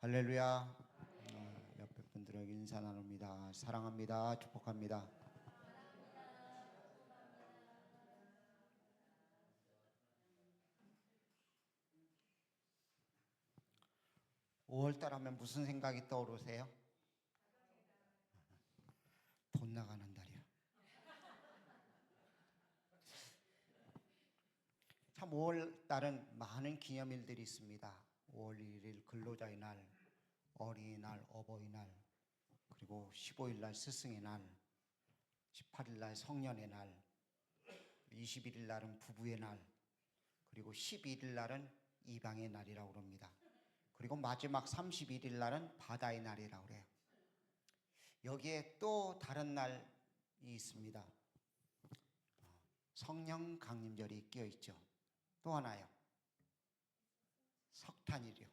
할렐루야. 옆에 분들에게 인사 나눕니다. 사랑합니다. 축복합니다. 5월달 하면 무슨 생각이 떠오르세요? 돈 나가는 달이야. 참 5월달은 많은 기념일들이 있습니다. 5월 1일 근로자의 날, 어린이날, 어버이날, 그리고 15일 날 스승의 날, 18일 날 성년의 날, 21일 날은 부부의 날, 그리고 11일 날은 이방의 날이라고 합니다. 그리고 마지막 31일 날은 바다의 날이라고 그래요. 여기에 또 다른 날이 있습니다. 성령 강림절이 끼어 있죠. 또 하나요. 석탄일이요.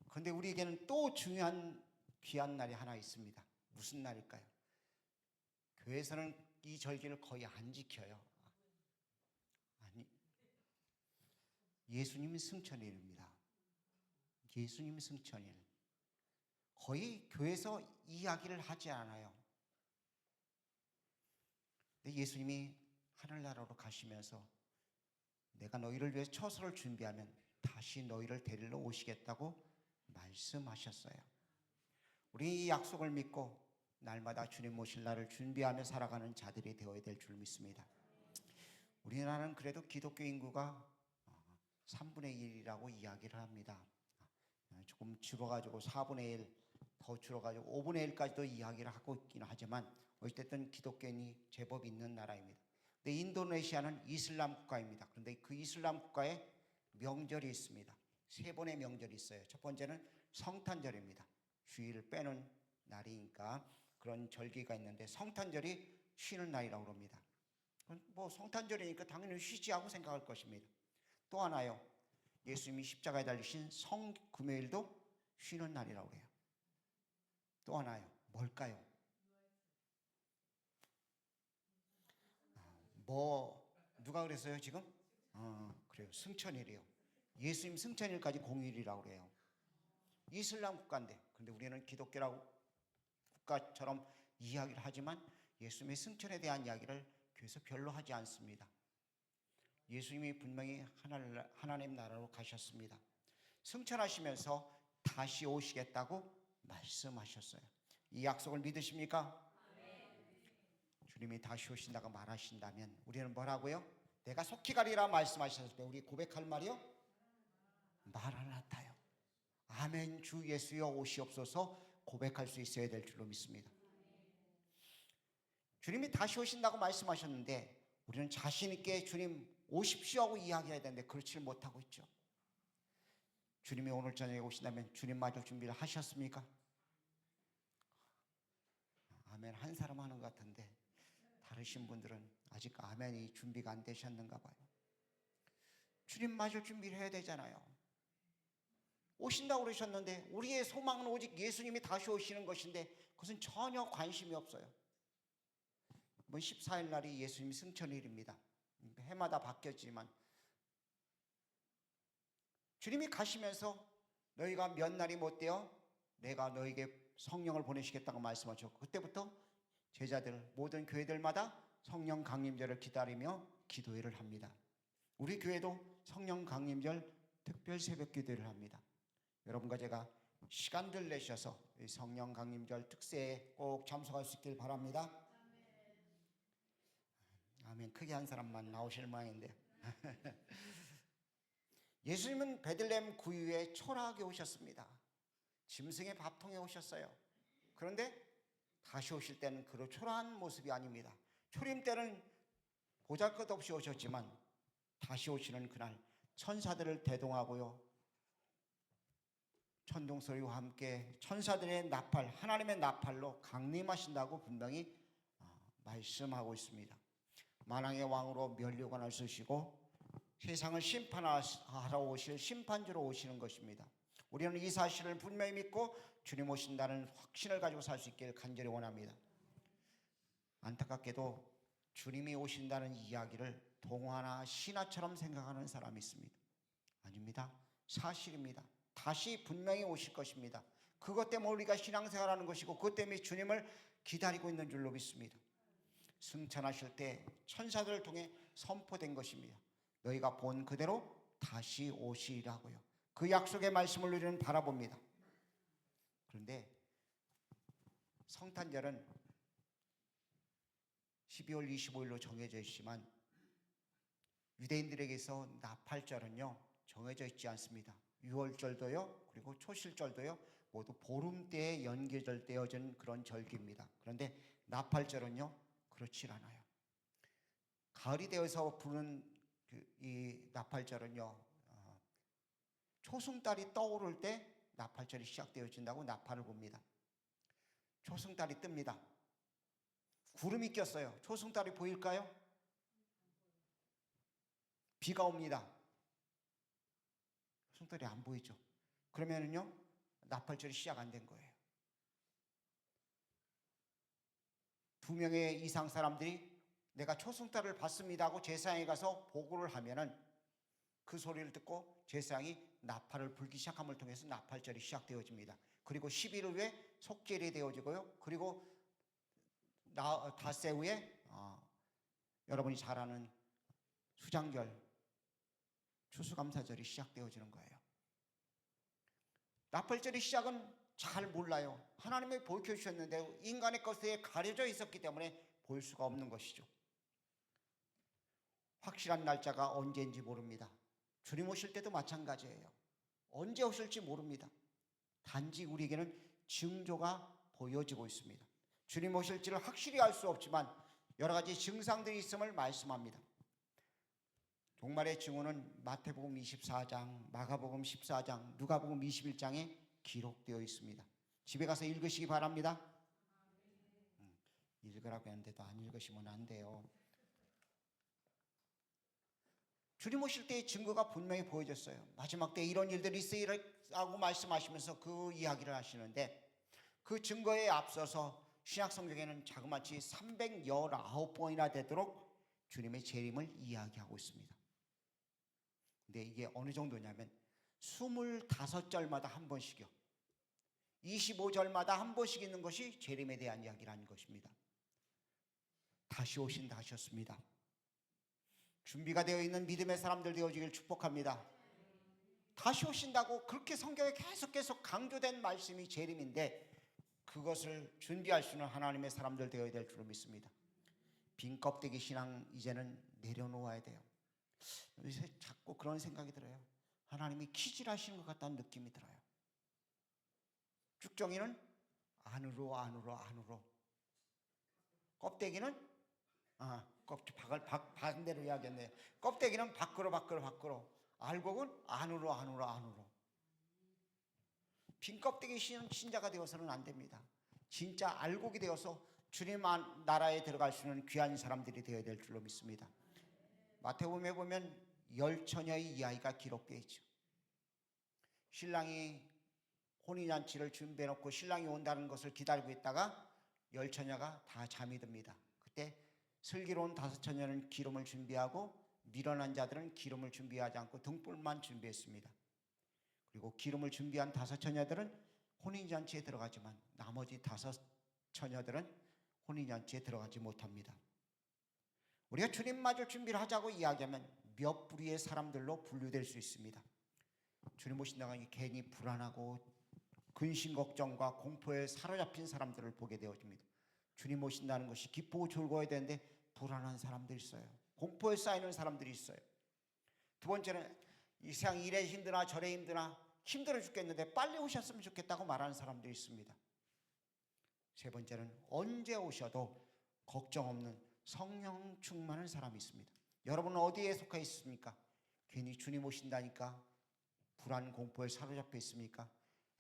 그런데 우리에게는 또 중요한 귀한 날이 하나 있습니다. 무슨 날일까요? 교회에서는 이 절기를 거의 안 지켜요. 아니, 예수님의 승천일입니다. 예수님의 승천일. 거의 교회에서 이야기를 하지 않아요. 근데 예수님이 하늘나라로 가시면서 내가 너희를 위해 처소를 준비하면 다시 너희를 데리러 오시겠다고 말씀하셨어요. 우리 이 약속을 믿고 날마다 주님 오실 날을 준비하며 살아가는 자들이 되어야 될 줄 믿습니다. 우리나라는 그래도 기독교 인구가 3분의 1이라고 이야기를 합니다. 조금 줄어가지고 4분의 1, 더 줄어가지고 5분의 1까지도 이야기를 하고 있긴 하지만 어쨌든 기독교인이 제법 있는 나라입니다. 근데 인도네시아는 이슬람 국가입니다. 그런데 그 이슬람 국가에 명절이 있습니다. 3번의 명절이 있어요. 첫 번째는 성탄절입니다. 주일을 빼는 날이니까 그런 절기가 있는데 성탄절이 쉬는 날이라고 합니다. 뭐 성탄절이니까 당연히 쉬지 하고 생각할 것입니다. 또 하나요. 예수님이 십자가에 달리신 성금요일도 쉬는 날이라고 해요. 또 하나요. 뭘까요? 누가 그랬어요 지금? 그래요. 승천일이에요. 예수님 승천일까지 공휴일이라고 그래요. 이슬람 국가인데, 근데 우리는 기독교라고 국가처럼 이야기를 하지만 예수님의 승천에 대한 이야기를 교회에서 별로 하지 않습니다. 예수님이 분명히 하나님 나라로 가셨습니다. 승천하시면서 다시 오시겠다고 말씀하셨어요. 이 약속을 믿으십니까? 주님이 다시 오신다고 말하신다면 우리는 뭐라고요? 내가 속히 가리라 말씀하셨을 때 우리 고백할 말이요? 마라나타요. 아멘 주 예수여 오시옵소서 고백할 수 있어야 될 줄로 믿습니다. 주님이 다시 오신다고 말씀하셨는데 우리는 자신 있게 주님 오십시오 하고 이야기해야 되는데 그렇지를 못하고 있죠. 주님이 오늘 저녁에 오신다면 주님마저 준비를 하셨습니까? 아멘 한 사람 하는 것 같은데 다르신 분들은 아직 아멘이 준비가 안 되셨는가 봐요. 주님마저 준비를 해야 되잖아요. 오신다고 그러셨는데 우리의 소망은 오직 예수님이 다시 오시는 것인데 그것은 전혀 관심이 없어요. 이번 14일 날이 예수님 승천일입니다. 해마다 바뀌었지만 주님이 가시면서 너희가 몇 날이 못되어 내가 너희에게 성령을 보내시겠다고 말씀하셨고 그때부터 제자들 모든 교회들마다 성령 강림절을 기다리며 기도회를 합니다. 우리 교회도 성령 강림절 특별 새벽 기도회를 합니다. 여러분과 제가 시간들 내셔서 성령 강림절 특세에 꼭 참석할 수 있길 바랍니다. 아멘. 크게 한 사람만 나오실 모양인데 예수님은 베들레헴 구유에 초라하게 오셨습니다. 짐승의 밥통에 오셨어요. 그런데 다시 오실 때는 그런 초라한 모습이 아닙니다. 초림 때는 보잘것없이 오셨지만 다시 오시는 그날 천사들을 대동하고요 천둥소리와 함께 천사들의 나팔 하나님의 나팔로 강림하신다고 분명히 말씀하고 있습니다. 만왕의 왕으로 면류관을 쓰시고 세상을 심판하러 오실 심판주로 오시는 것입니다. 우리는 이 사실을 분명히 믿고 주님 오신다는 확신을 가지고 살 수 있기를 간절히 원합니다. 안타깝게도 주님이 오신다는 이야기를 동화나 신화처럼 생각하는 사람이 있습니다. 아닙니다. 사실입니다. 다시 분명히 오실 것입니다. 그것 때문에 우리가 신앙생활하는 것이고 그것 때문에 주님을 기다리고 있는 줄로 믿습니다. 승천하실 때 천사들을 통해 선포된 것입니다. 너희가 본 그대로 다시 오시리라고요. 그 약속의 말씀을 우리는 바라봅니다. 그런데 성탄절은 12월 25일로 정해져 있지만 유대인들에게서 나팔절은요 정해져 있지 않습니다. 유월절도요 그리고 초실절도요 모두 보름때에 연계되어진 그런 절기입니다. 그런데 나팔절은요 그렇지 않아요. 가을이 되어서 부는 이 나팔절은요 초승달이 떠오를 때 나팔절이 시작되어진다고 나팔을 봅니다. 초승달이 뜹니다. 구름이 꼈어요. 초승달이 보일까요? 비가 옵니다. 초승달이 안 보이죠. 그러면은요 나팔절이 시작 안 된 거예요. 2명의 이상 사람들이 내가 초승달을 봤습니다 하고 제사장에 가서 보고를 하면은 그 소리를 듣고 제사장이 나팔을 불기 시작함을 통해서 나팔절이 시작되어집니다. 그리고 10일 후에 속절이 되어지고요. 그리고 닷새 후에 여러분이 잘 아는 수장절, 추수감사절이 시작되어지는 거예요. 나팔절의 시작은 잘 몰라요. 하나님이 보여주셨는데 인간의 것에 가려져 있었기 때문에 볼 수가 없는 것이죠. 확실한 날짜가 언제인지 모릅니다. 주님 오실 때도 마찬가지예요. 언제 오실지 모릅니다. 단지 우리에게는 징조가 보여지고 있습니다. 주님 오실지를 확실히 알 수 없지만 여러 가지 증상들이 있음을 말씀합니다. 종말의 징후는 마태복음 24장, 마가복음 14장, 누가복음 21장에 기록되어 있습니다. 집에 가서 읽으시기 바랍니다. 읽으라고 했는데도 안 읽으시면 안 돼요. 주님 오실 때의 증거가 분명히 보여졌어요. 마지막 때 이런 일들이 있으리라고 말씀하시면서 그 이야기를 하시는데 그 증거에 앞서서 신약성경에는 자그마치 319번이나 되도록 주님의 재림을 이야기하고 있습니다. 근데 이게 어느 정도냐면 25절마다 한 번씩이요. 25절마다 한 번씩 있는 것이 재림에 대한 이야기라는 것입니다. 다시 오신다 하셨습니다. 준비가 되어 있는 믿음의 사람들 되어지길 축복합니다. 다시 오신다고 그렇게 성경에 계속 강조된 말씀이 재림인데 그것을 준비할 수 있는 하나님의 사람들 되어야 될 줄로 믿습니다. 빈 껍데기 신앙 이제는 내려놓아야 돼요. 요새 자꾸 그런 생각이 들어요. 하나님이 키질하시는 것 같다는 느낌이 들어요. 쭉정이는 안으로 껍데기는 반대로 이야기했네요. 껍데기는 밖으로 알곡은 안으로 빈 껍데기 신자가 되어서는 안 됩니다. 진짜 알곡이 되어서 주님 나라에 들어갈 수 있는 귀한 사람들이 되어야 될 줄로 믿습니다. 마태복음에 보면 10처녀의 이야기가 기록되어 있죠. 신랑이 혼인잔치를 준비해놓고 신랑이 온다는 것을 기다리고 있다가 10처녀가 다 잠이 듭니다. 그때 슬기로운 5처녀는 기름을 준비하고 미련한 자들은 기름을 준비하지 않고 등불만 준비했습니다. 그리고 기름을 준비한 5처녀들은 혼인잔치에 들어가지만 나머지 5처녀들은 혼인잔치에 들어가지 못합니다. 우리가 주님 맞을 준비를 하자고 이야기하면 몇 부류의 사람들로 분류될 수 있습니다. 주님 오신다가 괜히 불안하고 근심 걱정과 공포에 사로잡힌 사람들을 보게 되어집니다. 주님 오신다는 것이 기쁘고 즐거워야 되는데 불안한 사람들이 있어요. 공포에 쌓이는 사람들이 있어요. 두 번째는 이 세상 이래 힘드나 저래 힘들어 죽겠는데 빨리 오셨으면 좋겠다고 말하는 사람들이 있습니다. 세 번째는 언제 오셔도 걱정 없는 성령 충만한 사람이 있습니다. 여러분은 어디에 속해 있습니까? 괜히 주님 오신다니까 불안 공포에 사로잡혀 있습니까?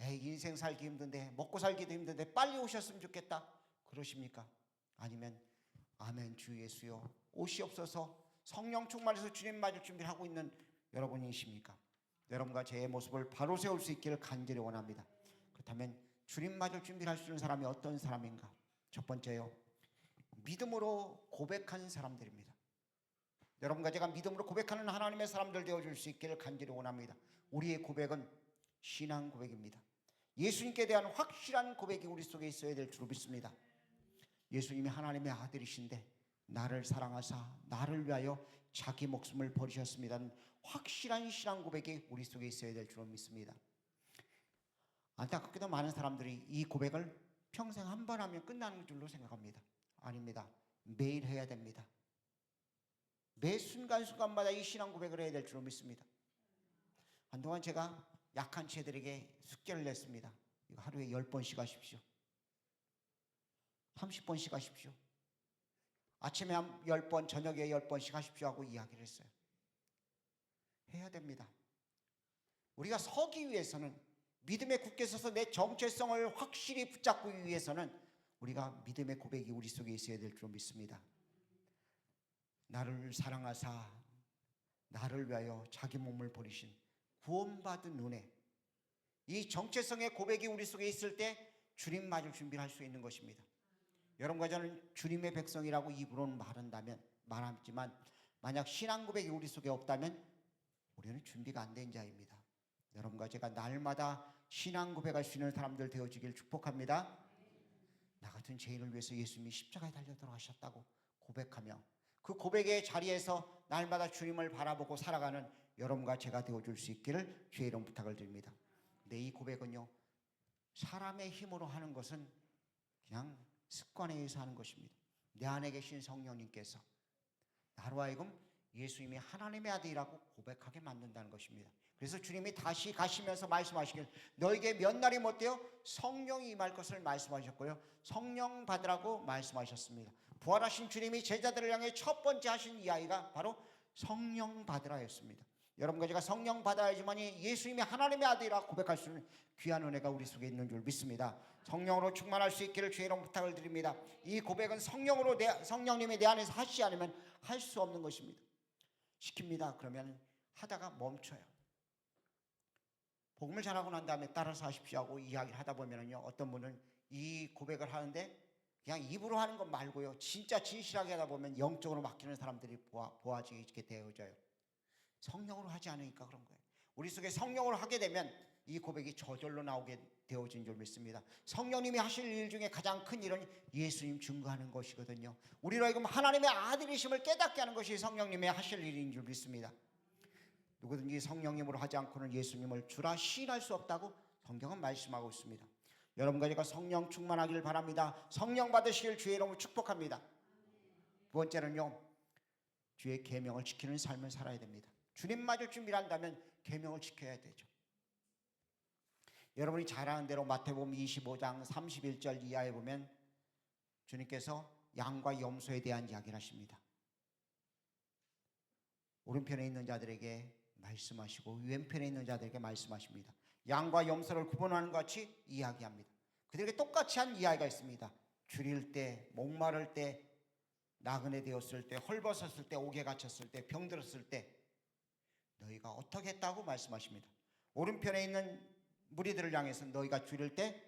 인생 살기 힘든데 먹고 살기도 힘든데 빨리 오셨으면 좋겠다 그러십니까? 아니면 아멘 주 예수여 오시옵소서 성령 충만해서 주님 맞을 준비를 하고 있는 여러분이십니까? 여러분과 제 모습을 바로 세울 수 있기를 간절히 원합니다. 그렇다면 주님 맞을 준비를 할 수 있는 사람이 어떤 사람인가? 첫 번째요, 믿음으로 고백한 사람들입니다. 여러분과 제가 믿음으로 고백하는 하나님의 사람들 되어줄 수 있기를 간절히 원합니다. 우리의 고백은 신앙 고백입니다. 예수님께 대한 확실한 고백이 우리 속에 있어야 될 줄 믿습니다. 예수님이 하나님의 아들이신데 나를 사랑하사 나를 위하여 자기 목숨을 버리셨습니다는 확실한 신앙 고백이 우리 속에 있어야 될 줄 믿습니다. 안타깝게도 많은 사람들이 이 고백을 평생 한 번 하면 끝나는 줄로 생각합니다. 아닙니다. 매일 해야 됩니다. 매 순간순간마다 이 신앙 고백을 해야 될 줄 믿습니다. 한동안 제가 약한 채들에게 숙제를 냈습니다. 이거 하루에 10번씩 하십시오. 30번씩 하십시오. 아침에 10번, 저녁에 10번씩 하십시오 하고 이야기를 했어요. 해야 됩니다. 우리가 서기 위해서는, 믿음에 굳게 서서 내 정체성을 확실히 붙잡기 위해서는 우리가 믿음의 고백이 우리 속에 있어야 될 줄 믿습니다. 나를 사랑하사 나를 위하여 자기 몸을 버리신 구원받은 은혜, 이 정체성의 고백이 우리 속에 있을 때 주님 맞을 준비를 할 수 있는 것입니다. 여러분과 저는 주님의 백성이라고 입으로는 말하지만 만약 신앙 고백이 우리 속에 없다면 우리는 준비가 안 된 자입니다. 여러분과 제가 날마다 신앙 고백할 수 있는 사람들 되어지길 축복합니다. 나 같은 죄인을 위해서 예수님이 십자가에 달려 돌아가셨다고 고백하며 그 고백의 자리에서 날마다 주님을 바라보고 살아가는 여러분과 제가 되어줄 수 있기를 주의 이름 부탁을 드립니다. 근데 이 고백은요, 사람의 힘으로 하는 것은 그냥 습관에 의해서 하는 것입니다. 내 안에 계신 성령님께서 나로 하여금 예수님이 하나님의 아들이라고 고백하게 만든다는 것입니다. 그래서 주님이 다시 가시면서 말씀하시길 너에게 몇 날이 못되어 성령이 임할 것을 말씀하셨고요, 성령 받으라고 말씀하셨습니다. 부활하신 주님이 제자들을 향해 첫 번째 하신 이야기가 바로 성령 받으라였습니다. 여러분과 제가 성령 받아야지만이 예수님이 하나님의 아들이라 고백할 수 있는 귀한 은혜가 우리 속에 있는 줄 믿습니다. 성령으로 충만할 수 있기를 주의 이름 부탁을 드립니다. 이 고백은 성령님이 내 안에서 하시지 않으면 할 수 없는 것입니다. 시킵니다. 그러면 하다가 멈춰요. 복음을 전하고 난 다음에 따라서 하십시오 하고 이야기를 하다 보면요, 어떤 분은 이 고백을 하는데 그냥 입으로 하는 것 말고요, 진짜 진실하게 하다 보면 영적으로 맡기는 사람들이 보아지게 되어져요. 성령으로 하지 않으니까 그런 거예요. 우리 속에 성령으로 하게 되면 이 고백이 저절로 나오게 되어진 줄 믿습니다. 성령님이 하실 일 중에 가장 큰 일은 예수님 증거하는 것이거든요. 우리로 하여금 하나님의 아들이심을 깨닫게 하는 것이 성령님의 하실 일인 줄 믿습니다. 누구든지 성령님으로 하지 않고는 예수님을 주라 시인할 수 없다고 성경은 말씀하고 있습니다. 여러분과 제가 성령 충만하기를 바랍니다. 성령 받으시길 주의 이름으로 축복합니다. 두 번째는요, 주의 계명을 지키는 삶을 살아야 됩니다. 주님 맞을 준비를 한다면 계명을 지켜야 되죠. 여러분이 잘 아는 대로 마태복음 25장 31절 이하에 보면 주님께서 양과 염소에 대한 이야기를 하십니다. 오른편에 있는 자들에게 말씀하시고 왼편에 있는 자들에게 말씀하십니다. 양과 염소를 구분하는 것 같이 이야기합니다. 그들에게 똑같이 한 이야기가 있습니다. 줄일 때, 목마를 때, 나그네 되었을 때, 헐벗었을 때, 옥에 갇혔을 때, 병들었을 때 너희가 어떻게 했다고 말씀하십니다. 오른편에 있는 무리들을 향해서 너희가 줄일 때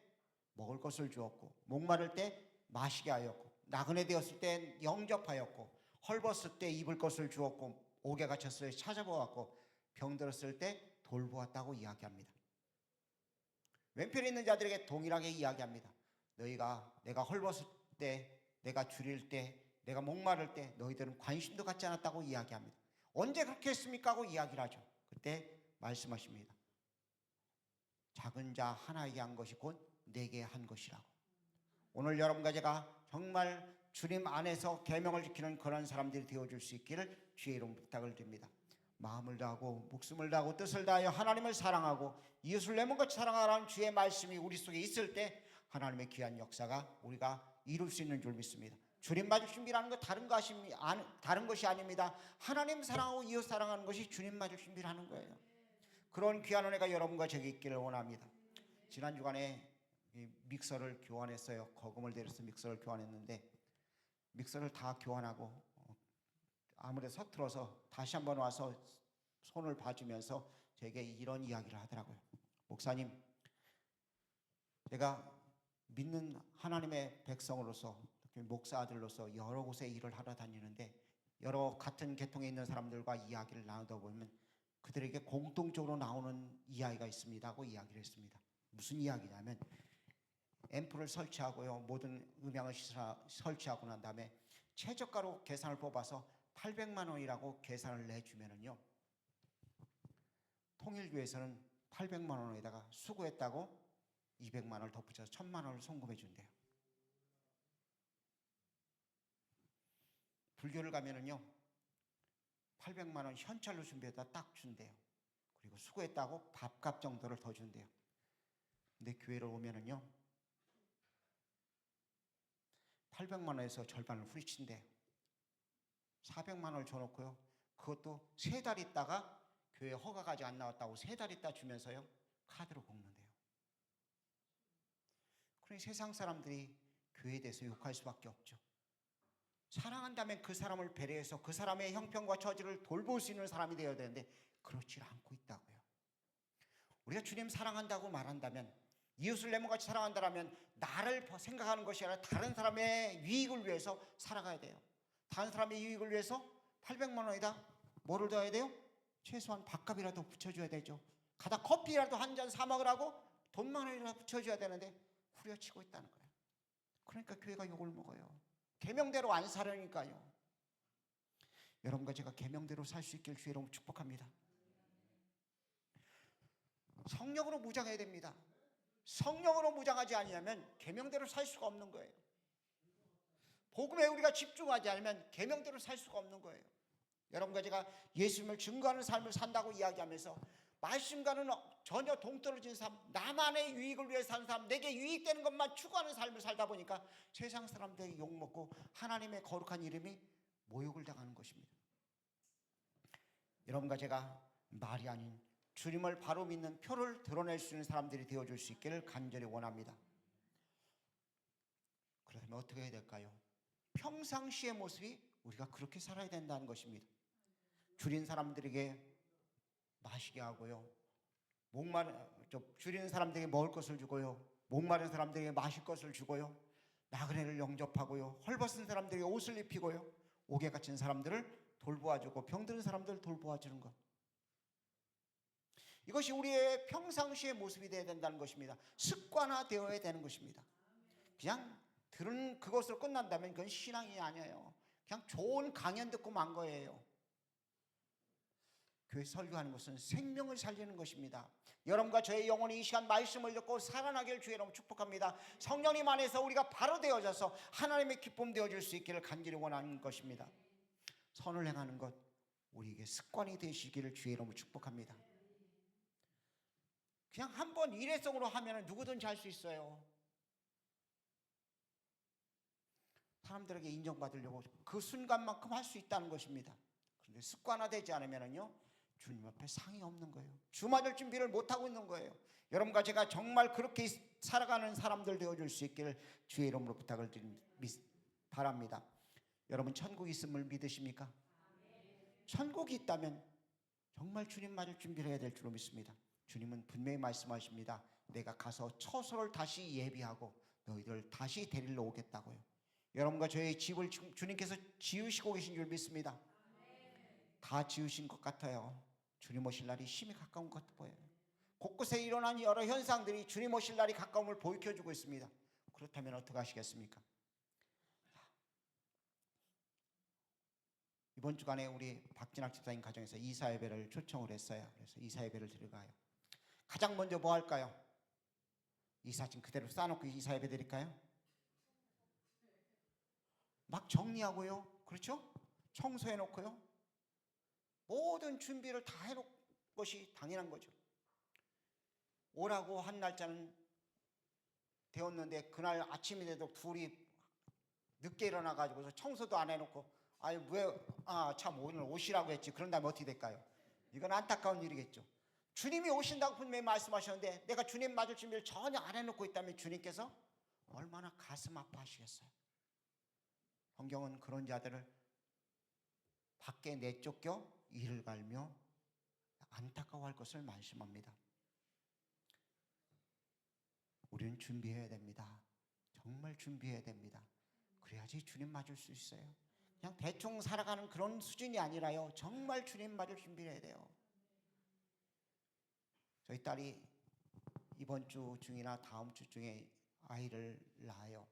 먹을 것을 주었고, 목마를 때 마시게 하였고, 나그네 되었을 때 영접하였고, 헐벗을 때 입을 것을 주었고, 옥에 갇혔을 때 찾아보았고, 병들었을 때 돌보았다고 이야기합니다. 왼편에 있는 자들에게 동일하게 이야기합니다. 너희가 내가 헐벗을 때, 내가 줄일 때, 내가 목마를 때 너희들은 관심도 갖지 않았다고 이야기합니다. 언제 그렇게 했습니까? 하고 이야기를 하죠. 그때 말씀하십니다. 작은 자 하나에게 한 것이 곧 내게 한 것이라고. 오늘 여러분과 제가 정말 주님 안에서 계명을 지키는 그런 사람들이 되어줄 수 있기를 주의 이름 부탁을 드립니다. 마음을 다하고 목숨을 다하고 뜻을 다하여 하나님을 사랑하고 이웃을 내 몸같이 사랑하라는 주의 말씀이 우리 속에 있을 때 하나님의 귀한 역사가 우리가 이룰 수 있는 줄 믿습니다. 주님 맞을 준비라는 것 다른 것이 아닙니다. 하나님 사랑하고 이웃 사랑하는 것이 주님 맞을 준비라는 거예요. 그런 귀한 은혜가 여러분과 제게 있기를 원합니다. 지난 주간에 믹서를 교환했어요. 거금을 들여서 믹서를 교환했는데 믹서를 다 교환하고 아무래도 서툴어서 다시 한번 와서 손을 봐주면서 제게 이런 이야기를 하더라고요. 목사님, 제가 믿는 하나님의 백성으로서 목사 아들로서 여러 곳에 일을 하러 다니는데 여러 같은 계통에 있는 사람들과 이야기를 나누다 보면 그들에게 공통적으로 나오는 이야기가 있습니다 하고 이야기를 했습니다. 무슨 이야기냐면 앰프를 설치하고요, 모든 음향을 설치하고 난 다음에 최저가로 계산을 뽑아서 800만 원이라고 계산을 내주면은요, 통일교에서는 800만 원에다가 수고했다고 200만 원을 덧붙여서 1000만 원을 송금해 준대요. 불교를 가면은요, 800만 원 현찰로 준비해다 딱 준대요. 그리고 수고했다고 밥값 정도를 더 준대요. 근데 교회를 오면은요, 800만 원에서 절반을 후리친대요. 400만 원을 줘놓고요, 그것도 3달 있다가 교회 허가가 아직 안 나왔다고 3달 있다 주면서요, 카드로 긁는데요. 그러니 세상 사람들이 교회에 대해서 욕할 수밖에 없죠. 사랑한다면 그 사람을 배려해서 그 사람의 형편과 처지를 돌볼 수 있는 사람이 되어야 되는데 그렇지 않고 있다고요. 우리가 주님 사랑한다고 말한다면, 이웃을 내 몸같이 사랑한다면 나를 생각하는 것이 아니라 다른 사람의 유익을 위해서 살아가야 돼요. 다른 사람의 유익을 위해서 800만 원에다 뭐를 더해야 돼요? 최소한 밥값이라도 붙여줘야 되죠. 가다 커피라도 한 잔 사 먹으라고 돈만 원이라도 붙여줘야 되는데 후려치고 있다는 거예요. 그러니까 교회가 욕을 먹어요. 계명대로 안 살으니까요. 여러분과 제가 계명대로 살 수 있길 주의 이름으로 축복합니다. 성령으로 무장해야 됩니다. 성령으로 무장하지 아니하면 계명대로 살 수가 없는 거예요. 복음에 우리가 집중하지 않으면 계명대로 살 수가 없는 거예요. 여러분과 제가 예수님을 증거하는 삶을 산다고 이야기하면서 말씀과는 전혀 동떨어진 삶, 나만의 유익을 위해 사는 삶, 내게 유익되는 것만 추구하는 삶을 살다 보니까 세상 사람들에게 욕먹고 하나님의 거룩한 이름이 모욕을 당하는 것입니다. 여러분과 제가 말이 아닌 주님을 바로 믿는 표를 드러낼 수 있는 사람들이 되어줄 수 있기를 간절히 원합니다. 그러면 어떻게 해야 될까요? 평상시의 모습이 우리가 그렇게 살아야 된다는 것입니다. 줄인 사람들에게 마시게 하고요, 줄이는 사람들에게 먹을 것을 주고요, 목마른 사람들에게 마실 것을 주고요, 나그네를 영접하고요, 헐벗은 사람들에게 옷을 입히고요, 옥에 갇힌 사람들을 돌보아주고 병든 사람들을 돌보아주는 것, 이것이 우리의 평상시의 모습이 되어야 된다는 것입니다. 습관화되어야 되는 것입니다. 그냥 들은 그것으로 끝난다면 그건 신앙이 아니에요. 그냥 좋은 강연 듣고 만 거예요. 교회 설교하는 것은 생명을 살리는 것입니다. 여러분과 저의 영혼이 이 시간 말씀을 듣고 살아나길 주의 이름으로 축복합니다. 성령님 안에서 우리가 바로 되어져서 하나님의 기쁨 되어질 수 있기를 간절히 원하는 것입니다. 선을 행하는 것, 우리에게 습관이 되시기를 주의 이름으로 축복합니다. 그냥 한번 일회성으로 하면 누구든지 할 수 있어요. 사람들에게 인정받으려고 그 순간만큼 할 수 있다는 것입니다. 그런데 습관화되지 않으면요, 주님 앞에 상이 없는 거예요. 주 맞을 준비를 못하고 있는 거예요. 여러분과 제가 정말 그렇게 살아가는 사람들 되어줄 수 있기를 주의 이름으로 부탁을 바랍니다. 여러분, 천국이 있음을 믿으십니까? 천국이 있다면 정말 주님 맞을 준비를 해야 될 줄로 믿습니다. 주님은 분명히 말씀하십니다. 내가 가서 처소를 다시 예비하고 너희들 다시 데리러 오겠다고요. 여러분과 저의 집을 주님께서 지으시고 계신 줄 믿습니다. 다 지으신 것 같아요. 주님 오실 날이 심히 가까운 것 보여요. 곳곳에 일어난 여러 현상들이 주님 오실 날이 가까움을 보여주고 있습니다. 그렇다면 어떻게 하시겠습니까? 이번 주간에 우리 박진학 집사님 가정에서 이사예배를 초청을 했어요. 그래서 이사예배를 드려가요. 가장 먼저 뭐 할까요? 이사짐 그대로 싸놓고 이사예배 드릴까요? 막 정리하고요, 그렇죠? 청소해놓고요, 모든 준비를 다 해놓은 것이 당연한 거죠. 오라고 한 날짜는 되었는데 그날 아침이 돼도 둘이 늦게 일어나가지고서 청소도 안 해놓고, 아유 왜, 참 오늘 오시라고 했지, 그런 다음에 어떻게 될까요? 이건 안타까운 일이겠죠. 주님이 오신다고 분명히 말씀하셨는데 내가 주님 맞을 준비를 전혀 안 해놓고 있다면 주님께서 얼마나 가슴 아파하시겠어요. 성경은 그런 자들을 밖에 내쫓겨 이를 갈며 안타까워할 것을 말씀합니다. 우리는 준비해야 됩니다. 정말 준비해야 됩니다. 그래야지 주님 맞을 수 있어요. 그냥 대충 살아가는 그런 수준이 아니라요. 정말 주님 맞을 준비를 해야 돼요. 저희 딸이 이번 주 중이나 다음 주 중에 아이를 낳아요.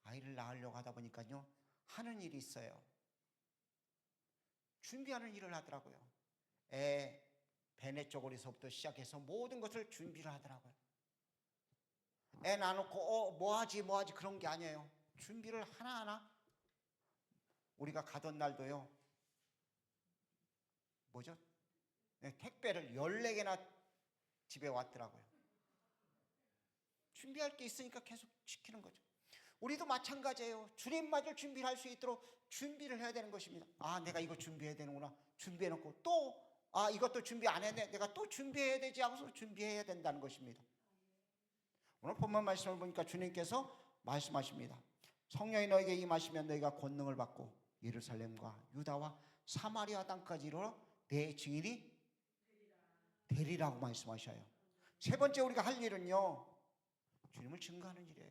아이를 낳으려고 하다 보니까요, 하는 일이 있어요. 준비하는 일을 하더라고요. 애 배내 쪼고리서부터 시작해서 모든 것을 준비를 하더라고요. 애 낳아놓고 뭐하지 그런 게 아니에요. 준비를 하나하나. 우리가 가던 날도요, 뭐죠? 택배를 14개나 집에 왔더라고요. 준비할 게 있으니까 계속 시키는 거죠. 우리도 마찬가지예요. 주님 맞을 준비를 할 수 있도록 준비를 해야 되는 것입니다. 아, 내가 이거 준비해야 되는구나. 준비해놓고 또 이것도 준비 안 했네. 내가 또 준비해야 되지 하고서 준비해야 된다는 것입니다. 오늘 본문 말씀을 보니까 주님께서 말씀하십니다. 성령이 너에게 임하시면 너희가 권능을 받고 예루살렘과 유다와 사마리아 땅까지 이르러 내 증인이 되리라고 말씀하셔요. 세 번째 우리가 할 일은요, 주님을 증거하는 일이에요.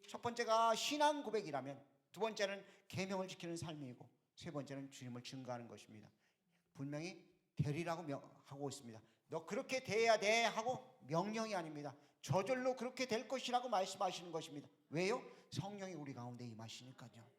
첫 번째가 신앙 고백이라면, 두 번째는 계명을 지키는 삶이고, 세 번째는 주님을 증거하는 것입니다. 분명히 되리라고 하고 있습니다. 너 그렇게 돼야 돼 하고 명령이 아닙니다. 저절로 그렇게 될 것이라고 말씀하시는 것입니다. 왜요? 성령이 우리 가운데 임하시니까요.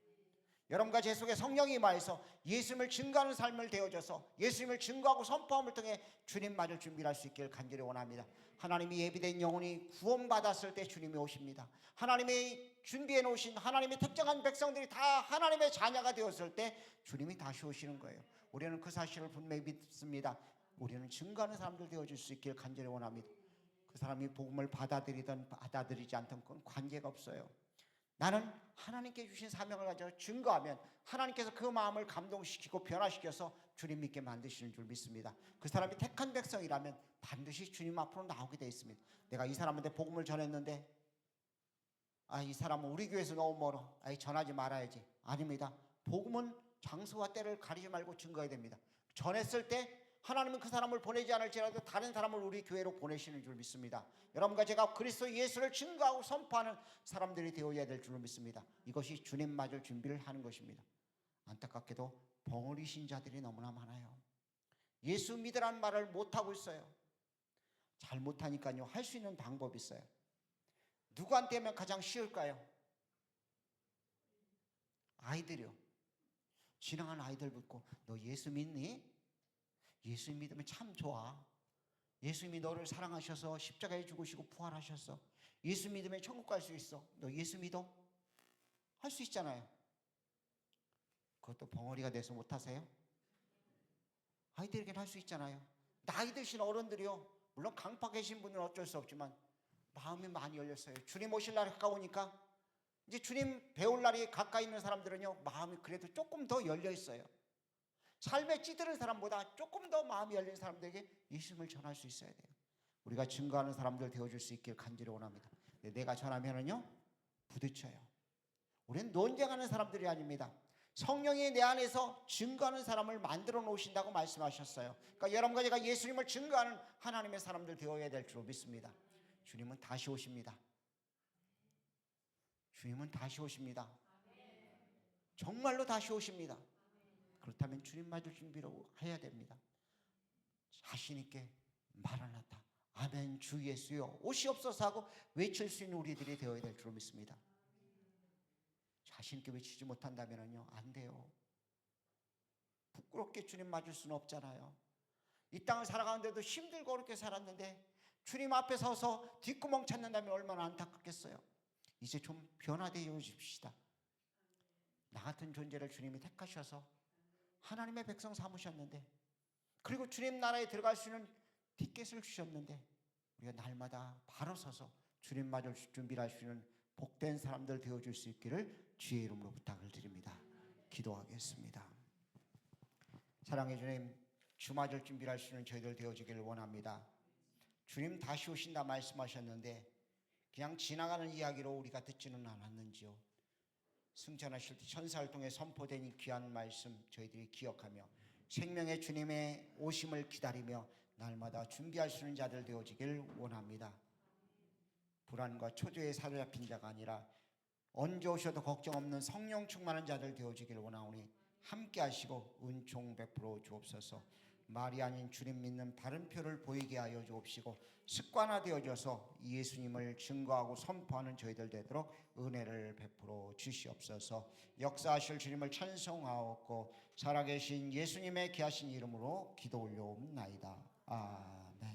여러분과 제 속에 성령이 임하여서 예수님을 증거하는 삶을 되어져서 예수님을 증거하고 선포함을 통해 주님 맞을 준비를 할 수 있기를 간절히 원합니다. 하나님이 예비된 영혼이 구원받았을 때 주님이 오십니다. 하나님이 준비해 놓으신 하나님의 특정한 백성들이 다 하나님의 자녀가 되었을 때 주님이 다시 오시는 거예요. 우리는 그 사실을 분명히 믿습니다. 우리는 증거하는 사람들 되어줄 수 있기를 간절히 원합니다. 그 사람이 복음을 받아들이든 받아들이지 않든 그건 관계가 없어요. 나는 하나님께 주신 사명을 가지고 증거하면 하나님께서 그 마음을 감동시키고 변화시켜서 주님 믿게 만드시는 줄 믿습니다. 그 사람이 택한 백성이라면 반드시 주님 앞으로 나오게 되어 있습니다. 내가 이 사람한테 복음을 전했는데 이 사람은 우리 교회에서 너무 멀어. 전하지 말아야지. 아닙니다. 복음은 장소와 때를 가리지 말고 증거해야 됩니다. 전했을 때 하나님은 그 사람을 보내지 않을지라도 다른 사람을 우리 교회로 보내시는 줄 믿습니다. 여러분과 제가 그리스도 예수를 증거하고 선포하는 사람들이 되어야 될 줄 믿습니다. 이것이 주님 맞을 준비를 하는 것입니다. 안타깝게도 벙어리 신자들이 너무나 많아요. 예수 믿으라는 말을 못하고 있어요. 잘 못하니까요, 할 수 있는 방법이 있어요. 누구한테 하면 가장 쉬울까요? 아이들이요. 지나가는 아이들 붙고 너 예수 믿니? 예수 믿으면 참 좋아. 예수님이 너를 사랑하셔서 십자가에 죽으시고 부활하셨어. 예수 믿으면 천국 갈 수 있어. 너 예수 믿어? 할 수 있잖아요. 그것도 벙어리가 돼서 못하세요? 아이들에게는 할 수 있잖아요. 나이 드신 어른들이요, 물론 강파 계신 분은 어쩔 수 없지만 마음이 많이 열렸어요. 주님 오실 날이 가까우니까 이제 주님 배울 날이 가까이 있는 사람들은요, 마음이 그래도 조금 더 열려 있어요. 삶에 찌드는 사람보다 조금 더 마음이 열린 사람들에게 예수님을 전할 수 있어야 돼요. 우리가 증거하는 사람들 되어줄 수 있길 간절히 원합니다. 내가 전하면은요, 부딪혀요. 우리는 논쟁하는 사람들이 아닙니다. 성령이 내 안에서 증거하는 사람을 만들어 놓으신다고 말씀하셨어요. 그러니까 여러분과 제가 예수님을 증거하는 하나님의 사람들 되어야 될 줄 믿습니다. 주님은 다시 오십니다. 주님은 다시 오십니다. 정말로 다시 오십니다. 그렇다면 주님 맞을 준비를 해야 됩니다. 자신 있게 마라나타, 아멘, 주 예수여 오시옵소서 하고 외칠 수 있는 우리들이 되어야 될 줄 믿습니다. 자신 있게 외치지 못한다면요, 안 돼요. 부끄럽게 주님 맞을 수는 없잖아요. 이 땅을 살아가는데도 힘들고 어렵게 살았는데 주님 앞에 서서 뒷구멍 찾는다면 얼마나 안타깝겠어요. 이제 좀 변화되어 주십시다. 나 같은 존재를 주님이 택하셔서 하나님의 백성 삼으셨는데, 그리고 주님 나라에 들어갈 수 있는 티켓을 주셨는데, 우리가 날마다 바로 서서 주님 맞을 준비를 할 수 있는 복된 사람들 되어줄 수 있기를 주의 이름으로 부탁을 드립니다. 기도하겠습니다. 사랑해 주님, 주 맞을 준비를 할 수 있는 저희들 되어지기를 원합니다. 주님 다시 오신다 말씀하셨는데 그냥 지나가는 이야기로 우리가 듣지는 않았는지요. 승천하실 때 천사를 통해 선포된 이 귀한 말씀 저희들이 기억하며 생명의 주님의 오심을 기다리며 날마다 준비할 수 있는 자들 되어지길 원합니다. 불안과 초조에 사로잡힌 자가 아니라 언제 오셔도 걱정 없는 성령 충만한 자들 되어지기를 원하오니 함께 하시고 은총 베풀어 주옵소서. 말이 아닌 주님 믿는 바른 표를 보이게 하여 주옵시고 습관화되어져서 예수님을 증거하고 선포하는 저희들 되도록 은혜를 베풀어 주시옵소서. 역사하실 주님을 찬송하옵고 살아계신 예수님의 귀하신 이름으로 기도 올려옵나이다. 아멘.